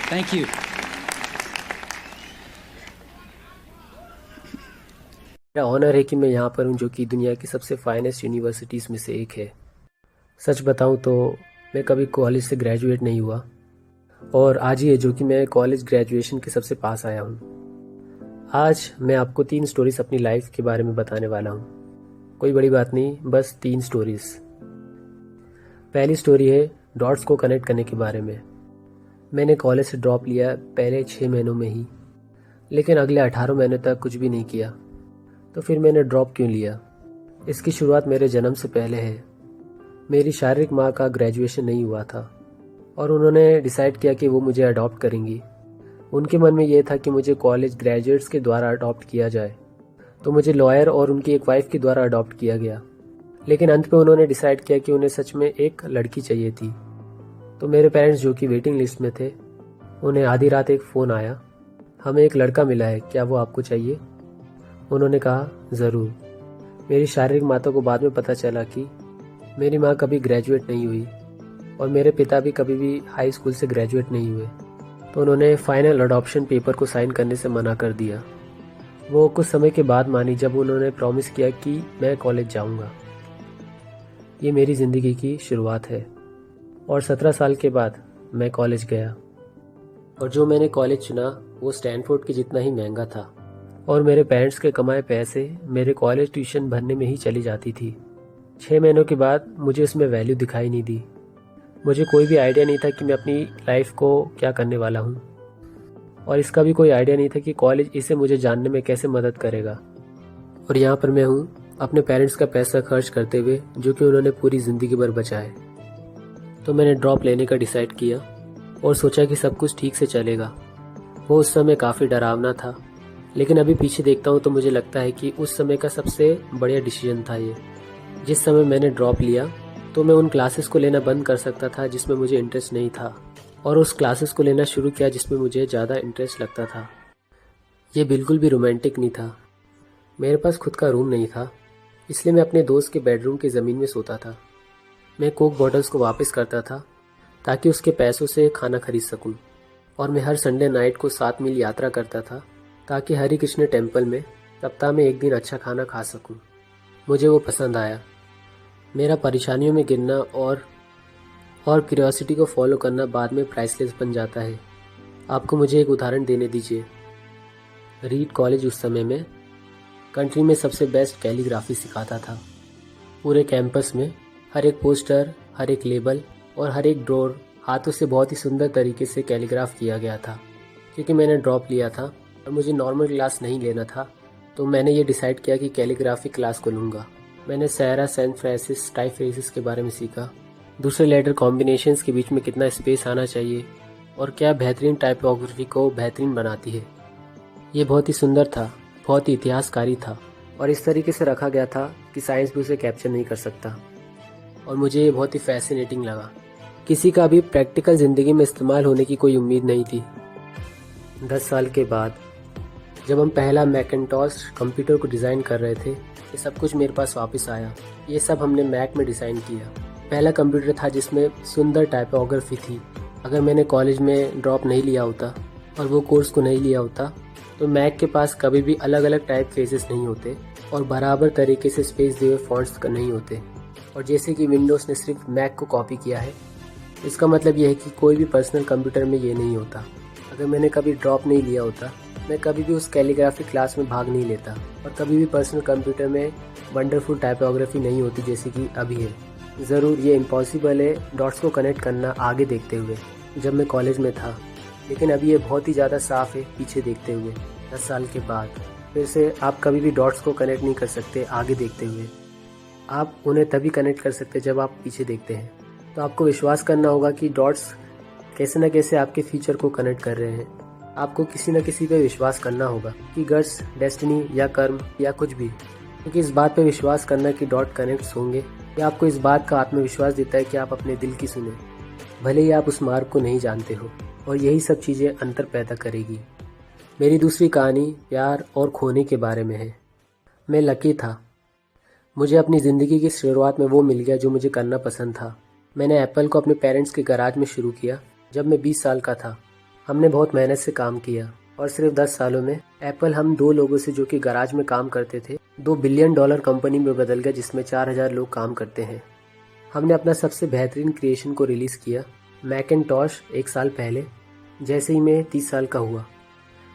Thank you. मेरा honour है कि मैं यहाँ पर हूँ, जो कि दुनिया की सबसे फाइनेस्ट यूनिवर्सिटीज़ में से एक है। सच बताऊँ तो मैं कभी कॉलेज से ग्रेजुएट नहीं हुआ, और आज ही है जो कि मैं कॉलेज ग्रेजुएशन के सबसे पास आया हूँ। आज मैं आपको 3 स्टोरीज अपनी लाइफ के बारे में बताने वाला हूँ। कोई बड़ी बात नहीं, बस 3 स्टोरीज। पहली स्टोरी है डॉट्स को कनेक्ट करने के बारे में। मैंने कॉलेज से ड्रॉप लिया पहले 6 महीनों में ही, लेकिन अगले 18 महीनों तक कुछ भी नहीं किया। तो फिर मैंने ड्रॉप क्यों लिया? इसकी शुरुआत मेरे जन्म से पहले है। मेरी शारीरिक माँ का ग्रेजुएशन नहीं हुआ था और उन्होंने डिसाइड किया कि वो मुझे अडॉप्ट करेंगी। उनके मन में ये था कि मुझे कॉलेज ग्रेजुएट्स के द्वारा अडॉप्ट किया जाए, तो मुझे लॉयर और उनकी एक वाइफ के द्वारा अडॉप्ट किया गया। लेकिन अंत में उन्होंने डिसाइड किया कि उन्हें सच में एक लड़की चाहिए थी। तो मेरे पेरेंट्स, जो कि वेटिंग लिस्ट में थे, उन्हें आधी रात एक फ़ोन आया, हमें एक लड़का मिला है, क्या वो आपको चाहिए? उन्होंने कहा ज़रूर। मेरी शारीरिक माता को बाद में पता चला कि मेरी माँ कभी ग्रेजुएट नहीं हुई और मेरे पिता भी कभी भी हाई स्कूल से ग्रेजुएट नहीं हुए। तो उन्होंने फाइनल अडॉप्शन पेपर को साइन करने से मना कर दिया। वो कुछ समय के बाद मानी, जब उन्होंने प्रॉमिस किया कि मैं कॉलेज जाऊंगा। ये मेरी ज़िंदगी की शुरुआत है, और 17 साल के बाद मैं कॉलेज गया। और जो मैंने कॉलेज चुना वो स्टैनफोर्ड के जितना ही महंगा था, और मेरे पेरेंट्स के कमाए पैसे मेरे कॉलेज ट्यूशन भरने में ही चली जाती थी। 6 महीनों के बाद मुझे उसमें वैल्यू दिखाई नहीं दी। मुझे कोई भी आइडिया नहीं था कि मैं अपनी लाइफ को क्या करने वाला हूँ, और इसका भी कोई आइडिया नहीं था कि कॉलेज इसे मुझे जानने में कैसे मदद करेगा। और यहाँ पर मैं हूँ अपने पेरेंट्स का पैसा खर्च करते हुए, जो कि उन्होंने पूरी ज़िंदगी भर बचाए। तो मैंने ड्रॉप लेने का डिसाइड किया और सोचा कि सब कुछ ठीक से चलेगा। वो उस समय काफ़ी डरावना था, लेकिन अभी पीछे देखता हूँ तो मुझे लगता है कि उस समय का सबसे बढ़िया डिसीजन था ये। जिस समय मैंने ड्रॉप लिया तो मैं उन क्लासेस को लेना बंद कर सकता था जिसमें मुझे इंटरेस्ट नहीं था, और उस क्लासेस को लेना शुरू किया जिसमें मुझे ज़्यादा इंटरेस्ट लगता था। ये बिल्कुल भी रोमांटिक नहीं था। मेरे पास खुद का रूम नहीं था, इसलिए मैं अपने दोस्त के बेडरूम की ज़मीन में सोता था। मैं कोक बॉटल्स को वापस करता था ताकि उसके पैसों से खाना खरीद सकूं, और मैं हर संडे नाइट को 7 मील यात्रा करता था ताकि हरि कृष्ण टेम्पल में सप्ताह में एक दिन अच्छा खाना खा सकूं। मुझे वो पसंद आया। मेरा परेशानियों में गिरना और क्यूरियोसिटी को फॉलो करना बाद में प्राइसलेस बन जाता है। आपको मुझे एक उदाहरण देने दीजिए। रीड कॉलेज उस समय में कंट्री में सबसे बेस्ट कैलीग्राफी सिखाता था। पूरे कैंपस में हर एक पोस्टर, हर एक लेबल और हर एक ड्रॉर हाथों से बहुत ही सुंदर तरीके से कैलीग्राफ किया गया था। क्योंकि मैंने ड्रॉप लिया था और मुझे नॉर्मल क्लास नहीं लेना था, तो मैंने ये डिसाइड किया कि कैलीग्राफी क्लास को लूँगा। मैंने सैरा सैन फ्रांसिस टाइपफेसिस के बारे में सीखा, दूसरे लेटर कॉम्बिनेशंस के बीच में कितना स्पेस आना चाहिए और क्या बेहतरीन टाइपोग्राफी को बेहतरीन बनाती है। ये बहुत ही सुंदर था, बहुत ही इतिहासकारी था, और इस तरीके से रखा गया था कि साइंस भी उसे कैप्चर नहीं कर सकता। और मुझे ये बहुत ही फैसिनेटिंग लगा। किसी का भी प्रैक्टिकल ज़िंदगी में इस्तेमाल होने की कोई उम्मीद नहीं थी। 10 साल के बाद जब हम पहला मैकिन्टॉश कंप्यूटर को डिज़ाइन कर रहे थे, ये सब कुछ मेरे पास वापस आया। ये सब हमने मैक में डिज़ाइन किया। पहला कंप्यूटर था जिसमें सुंदर टाइपोग्राफी थी। अगर मैंने कॉलेज में ड्रॉप नहीं लिया होता और वो कोर्स को नहीं लिया होता, तो मैक के पास कभी भी अलग अलग टाइप फेसेस नहीं होते और बराबर तरीके से स्पेस दिए हुए फॉन्ट्स नहीं होते। और जैसे कि विंडोज़ ने सिर्फ मैक को कॉपी किया है, इसका मतलब यह है कि कोई भी पर्सनल कंप्यूटर में ये नहीं होता। अगर मैंने कभी ड्रॉप नहीं लिया होता, मैं कभी भी उस कैलीग्राफी क्लास में भाग नहीं लेता, और कभी भी पर्सनल कंप्यूटर में वंडरफुल टाइपोग्राफी नहीं होती जैसे कि अभी है। ज़रूर ये इम्पॉसिबल है डॉट्स को कनेक्ट करना आगे देखते हुए, जब मैं कॉलेज में था, लेकिन अभी ये बहुत ही ज़्यादा साफ है पीछे देखते हुए। 10 साल के बाद फिर से आप कभी भी डॉट्स को कनेक्ट नहीं कर सकते आगे देखते हुए। आप उन्हें तभी कनेक्ट कर सकते जब आप पीछे देखते हैं। तो आपको विश्वास करना होगा कि डॉट्स कैसे न कैसे आपके फ्यूचर को कनेक्ट कर रहे हैं। आपको किसी न किसी पे विश्वास करना होगा, कि गट्स, डेस्टिनी या कर्म या कुछ भी। क्योंकि इस बात पे विश्वास करना कि डॉट कनेक्ट्स होंगे, ये आपको इस बात का आत्मविश्वास देता है कि आप अपने दिल की सुने, भले ही आप उस मार्ग को नहीं जानते हो। और यही सब चीज़ें अंतर पैदा करेगी। मेरी दूसरी कहानी प्यार और खोने के बारे में है। मैं लकी था। मुझे अपनी ज़िंदगी की शुरुआत में वो मिल गया जो मुझे करना पसंद था। मैंने एप्पल को अपने पेरेंट्स के गराज में शुरू किया जब मैं 20 साल का था। हमने बहुत मेहनत से काम किया और सिर्फ 10 सालों में एप्पल हम 2 लोगों से जो कि गराज में काम करते थे $2 बिलियन कंपनी में बदल गया, जिसमें 4000 लोग काम करते हैं। हमने अपना सबसे बेहतरीन क्रिएशन को रिलीज़ किया मैकिन्टॉश 1 साल पहले, जैसे ही मैं 30 साल का हुआ।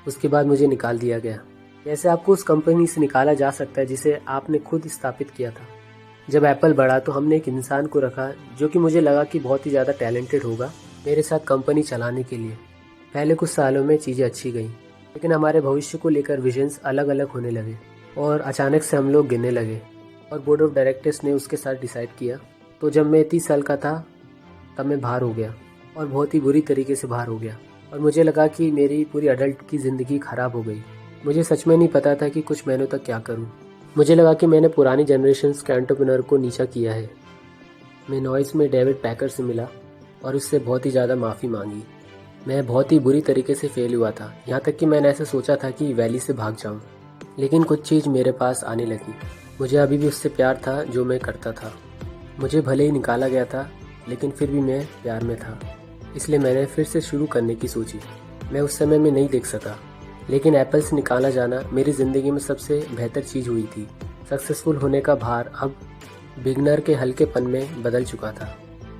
उसके बाद मुझे निकाल दिया गया। कैसे आपको उस कंपनी से निकाला जा सकता है जिसे आपने खुद स्थापित किया था। जब एप्पल बढ़ा तो हमने एक इंसान को रखा जो कि मुझे लगा कि बहुत ही ज़्यादा टैलेंटेड होगा मेरे साथ कंपनी चलाने के लिए। पहले कुछ सालों में चीज़ें अच्छी गईं, लेकिन हमारे भविष्य को लेकर विजन्स अलग अलग होने लगे और अचानक से हम लोग गिरने लगे और बोर्ड ऑफ डायरेक्टर्स ने उसके साथ डिसाइड किया। तो जब मैं 30 साल का था तब मैं बाहर हो गया और बहुत ही बुरी तरीके से बाहर हो गया और मुझे लगा कि मेरी पूरी अडल्ट की ज़िंदगी ख़राब हो गई। मुझे सच में नहीं पता था कि कुछ महीनों तक क्या करूं। मुझे लगा कि मैंने पुरानी जनरेशन्स के एंटरप्रेन्योर को नीचा किया है। मैं नॉइस में डेविड पैकर से मिला और उससे बहुत ही ज़्यादा माफ़ी मांगी। मैं बहुत ही बुरी तरीके से फेल हुआ था, यहाँ तक कि मैंने ऐसा सोचा था कि वैली से भाग जाऊँ, लेकिन कुछ चीज़ मेरे पास आने लगी। मुझे अभी भी उससे प्यार था जो मैं करता था। मुझे भले ही निकाला गया था, लेकिन फिर भी मैं प्यार में था, इसलिए मैंने फिर से शुरू करने की सोची। मैं उस समय में नहीं देख सका, लेकिन एप्पल से निकाला जाना मेरी ज़िंदगी में सबसे बेहतर चीज़ हुई थी। सक्सेसफुल होने का भार अब बिगनर के हल्केपन में बदल चुका था।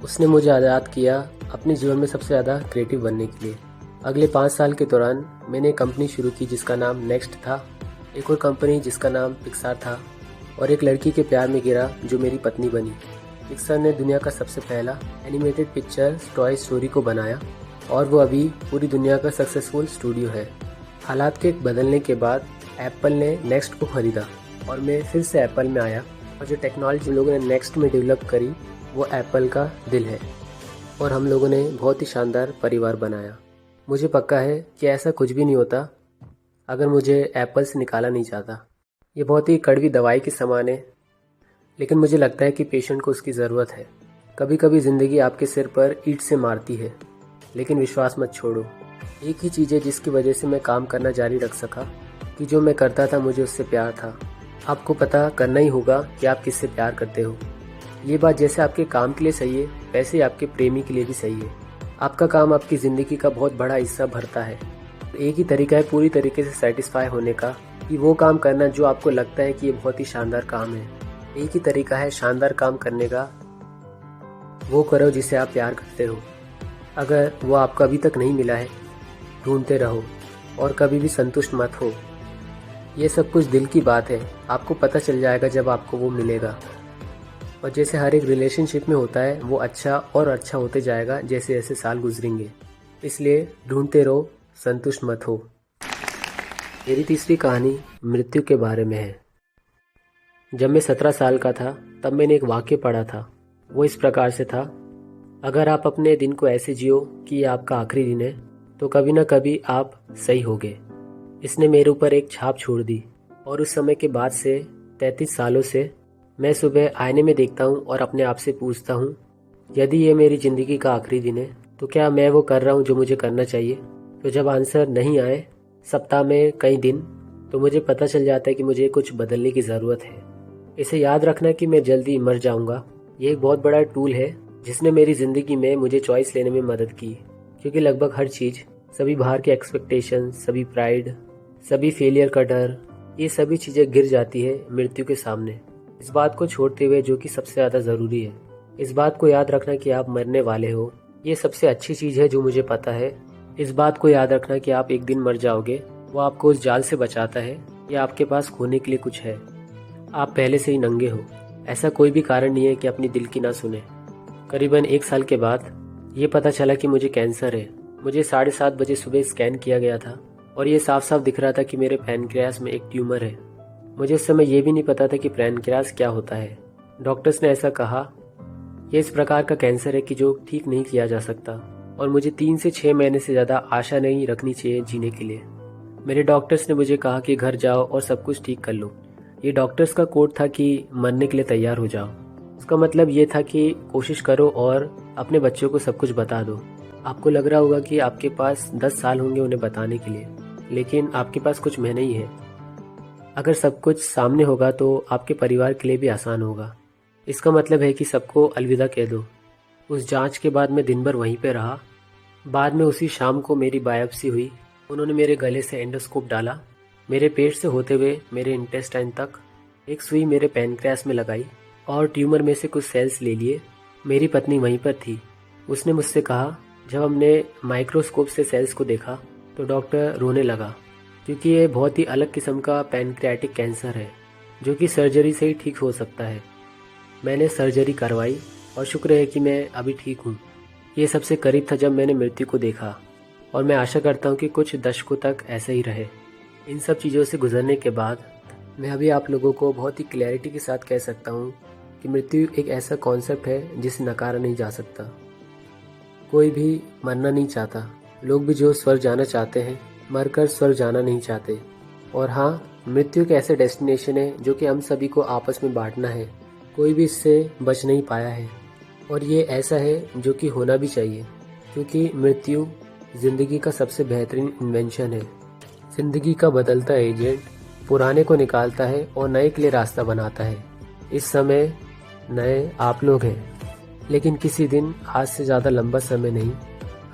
उसने मुझे आज़ाद किया अपने जीवन में सबसे ज़्यादा क्रिएटिव बनने के लिए। अगले 5 साल के दौरान मैंने एक कंपनी शुरू की जिसका नाम नेक्स्ट था, एक और कंपनी जिसका नाम पिक्सार था, और एक लड़की के प्यार में गिरा जो मेरी पत्नी बनी। पिक्सार ने दुनिया का सबसे पहला एनिमेटेड पिक्चर टॉय स्टोरी को बनाया और वो अभी पूरी दुनिया का सक्सेसफुल स्टूडियो है। हालात के बदलने के बाद एप्पल ने नेक्स्ट को खरीदा और मैं फिर से एप्पल में आया, और जो टेक्नोलॉजी लोगों ने नेक्स्ट में डेवलप करी वो एप्पल का दिल है, और हम लोगों ने बहुत ही शानदार परिवार बनाया। मुझे पक्का है कि ऐसा कुछ भी नहीं होता अगर मुझे एप्पल से निकाला नहीं जाता। ये बहुत ही कड़वी दवाई के समान है, लेकिन मुझे लगता है कि पेशेंट को उसकी ज़रूरत है। कभी कभी ज़िंदगी आपके सिर पर ईंट से मारती है, लेकिन विश्वास मत छोड़ो। एक ही चीज़ है जिसकी वजह से मैं काम करना जारी रख सका कि जो मैं करता था मुझे उससे प्यार था। आपको पता करना ही होगा कि आप किससे प्यार करते हो। ये बात जैसे आपके काम के लिए सही है, वैसे ही आपके प्रेमी के लिए भी सही है। आपका काम आपकी ज़िंदगी का बहुत बड़ा हिस्सा भरता है। तो एक ही तरीका है पूरी तरीके से सेटिस्फाई होने का, कि वो काम करना जो आपको लगता है कि ये बहुत ही शानदार काम है। एक ही तरीका है शानदार काम करने का, वो करो जिसे आप प्यार करते हो। अगर वो आपको अभी तक नहीं मिला है, ढूंढते रहो और कभी भी संतुष्ट मत हो। ये सब कुछ दिल की बात है, आपको पता चल जाएगा जब आपको वो मिलेगा। और जैसे हर एक रिलेशनशिप में होता है, वो अच्छा और अच्छा होते जाएगा जैसे जैसे साल गुजरेंगे। इसलिए ढूंढते रहो, संतुष्ट मत हो। मेरी तीसरी कहानी मृत्यु के बारे में है। जब मैं 17 साल का था तब मैंने एक वाक्य पढ़ा था। वो इस प्रकार से था, अगर आप अपने दिन को ऐसे जियो कि ये आपका आखिरी दिन है तो कभी ना कभी आप सही होगे। इसने मेरे ऊपर एक छाप छोड़ दी, और उस समय के बाद से 33 सालों से मैं सुबह आईने में देखता हूँ और अपने आप से पूछता हूँ, यदि ये मेरी ज़िंदगी का आखिरी दिन है तो क्या मैं वो कर रहा हूँ जो मुझे करना चाहिए। तो जब आंसर नहीं आए सप्ताह में कई दिन, तो मुझे पता चल जाता है कि मुझे कुछ बदलने की ज़रूरत है। इसे याद रखना कि मैं जल्दी मर जाऊँगा, ये एक बहुत बड़ा टूल है जिसने मेरी ज़िंदगी में मुझे चॉइस लेने में मदद की। क्योंकि लगभग हर चीज़, सभी बाहर के एक्सपेक्टेशन, सभी प्राइड, सभी फेलियर का डर, ये सभी चीज़ें गिर जाती है मृत्यु के सामने। इस बात को छोड़ते हुए जो कि सबसे ज़्यादा ज़रूरी है, इस बात को याद रखना कि आप मरने वाले हो, ये सबसे अच्छी चीज़ है जो मुझे पता है। इस बात को याद रखना कि आप एक दिन मर जाओगे, वो आपको उस जाल से बचाता है या आपके पास खोने के लिए कुछ है। आप पहले से ही नंगे हो, ऐसा कोई भी कारण नहीं है कि अपनी दिल की ना सुने। करीबन 1 साल के बाद ये पता चला कि मुझे कैंसर है। मुझे 7:30 बजे सुबह स्कैन किया गया था और ये साफ साफ दिख रहा था कि मेरे पैनक्रियास में एक ट्यूमर है। मुझे उस समय ये भी नहीं पता था कि पैनक्रियास क्या होता है। डॉक्टर्स ने ऐसा कहा, यह इस प्रकार का कैंसर है कि जो ठीक नहीं किया जा सकता, और मुझे 3 से 6 महीने से ज़्यादा आशा नहीं रखनी चाहिए जीने के लिए। मेरे डॉक्टर्स ने मुझे कहा कि घर जाओ और सब कुछ ठीक कर लो। ये डॉक्टर्स का कोड था कि मरने के लिए तैयार हो जाओ। उसका मतलब ये था कि कोशिश करो और अपने बच्चों को सब कुछ बता दो। आपको लग रहा होगा कि आपके पास 10 साल होंगे उन्हें बताने के लिए, लेकिन आपके पास कुछ महीने ही है। अगर सब कुछ सामने होगा तो आपके परिवार के लिए भी आसान होगा। इसका मतलब है कि सबको अलविदा कह दो। उस जांच के बाद मैं दिन भर वहीं पे रहा बाद में उसी शाम को मेरी बायोप्सी हुई। उन्होंने मेरे गले से एंडोस्कोप डाला, मेरे पेट से होते हुए मेरे इंटेस्टाइन तक। एक सुई मेरे पैनक्रियास में लगाई और ट्यूमर में से कुछ सेल्स ले लिए। मेरी पत्नी वहीं पर थी। उसने मुझसे कहा, जब हमने माइक्रोस्कोप से सेल्स को देखा तो डॉक्टर रोने लगा, क्योंकि ये बहुत ही अलग किस्म का पैनक्रियाटिक कैंसर है जो कि सर्जरी से ही ठीक हो सकता है। मैंने सर्जरी करवाई और शुक्र है कि मैं अभी ठीक हूँ। ये सबसे करीब था जब मैंने मृत्यु को देखा और मैं आशा करता हूँ कि कुछ दशकों तक ऐसे ही रहे। इन सब चीज़ों से गुजरने के बाद मैं अभी आप लोगों को बहुत ही क्लैरिटी के साथ कह सकता हूँ कि मृत्यु एक ऐसा कॉन्सेप्ट है जिसे नकारा नहीं जा सकता। कोई भी मरना नहीं चाहता। लोग भी जो स्वर्ग जाना चाहते हैं मरकर स्वर्ग जाना नहीं चाहते। और हाँ, मृत्यु एक ऐसे डेस्टिनेशन है जो कि हम सभी को आपस में बांटना है। कोई भी इससे बच नहीं पाया है और ये ऐसा है जो कि होना भी चाहिए, क्योंकि मृत्यु ज़िंदगी का सबसे बेहतरीन इन्वेंशन है। ज़िंदगी का बदलता एजेंट पुराने को निकालता है और नए के लिए रास्ता बनाता है। इस समय नए आप लोग हैं, लेकिन किसी दिन आज से ज़्यादा लंबा समय नहीं,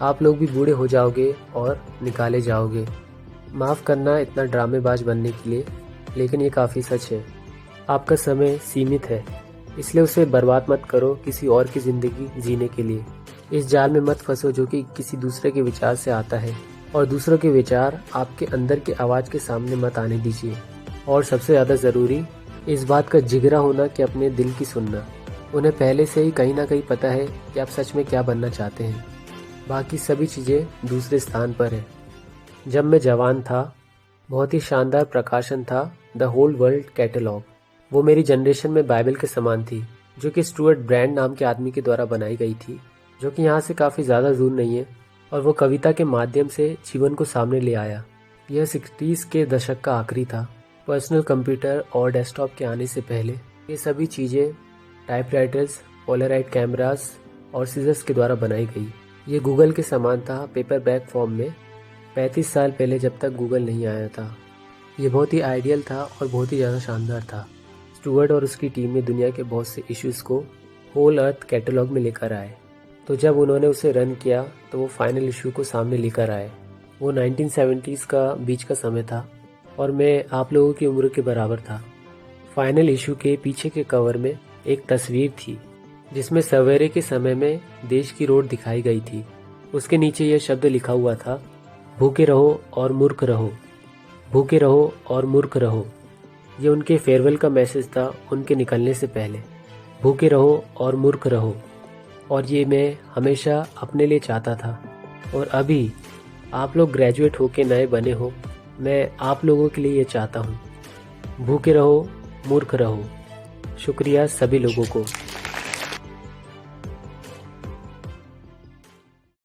आप लोग भी बूढ़े हो जाओगे और निकाले जाओगे। माफ़ करना इतना ड्रामेबाज बनने के लिए, लेकिन ये काफ़ी सच है। आपका समय सीमित है, इसलिए उसे बर्बाद मत करो किसी और की ज़िंदगी जीने के लिए। इस जाल में मत फंसो जो कि किसी दूसरे के विचार से आता है, और दूसरों के विचार आपके अंदर की आवाज़ के सामने मत आने दीजिए। और सबसे ज़्यादा ज़रूरी इस बात का जिगरा होना कि अपने दिल की सुनना। उन्हें पहले से ही कहीं ना कहीं पता है कि आप सच में क्या बनना चाहते हैं। बाकी सभी चीज़ें दूसरे स्थान पर है। जब मैं जवान था, बहुत ही शानदार प्रकाशन था द होल वर्ल्ड कैटलॉग। वो मेरी जनरेशन में बाइबल के समान थी, जो कि स्टुअर्ट ब्रैंड नाम के आदमी के द्वारा बनाई गई थी, जो कि यहाँ से काफ़ी ज़्यादा दूर नहीं है। और वो कविता के माध्यम से जीवन को सामने ले आया। यह 60s के दशक का आखिरी था। पर्सनल कंप्यूटर और डेस्कटॉप के आने से पहले ये सभी चीज़ें टाइपराइटर्स, पोलराइड कैमरास और सीजर्स के द्वारा बनाई गई। ये गूगल के समान था पेपर बैक फॉर्म में, 35 साल पहले, जब तक गूगल नहीं आया था। ये बहुत ही आइडियल था और बहुत ही ज़्यादा शानदार था। स्टुअर्ट और उसकी टीम ने दुनिया के बहुत से इश्यूज़ को होल अर्थ कैटलॉग में लेकर आए। तो जब उन्होंने उसे रन किया तो वो फाइनल इशू को सामने लेकर आए। वो 1970s का बीच का समय था और मैं आप लोगों की उम्र के बराबर था। फाइनल इशू के पीछे के कवर में एक तस्वीर थी जिसमें सवेरे के समय में देश की रोड दिखाई गई थी। उसके नीचे यह शब्द लिखा हुआ था, भूखे रहो और मूर्ख रहो, भूखे रहो और मूर्ख रहो। ये उनके फेयरवेल का मैसेज था उनके निकलने से पहले। भूखे रहो और मूर्ख रहो। और ये मैं हमेशा अपने लिए चाहता था। और अभी आप लोग ग्रेजुएट होके नए बने हो, मैं आप लोगों के लिए ये चाहता हूँ, भूखे रहो, मूर्ख रहो। शुक्रिया सभी लोगों को।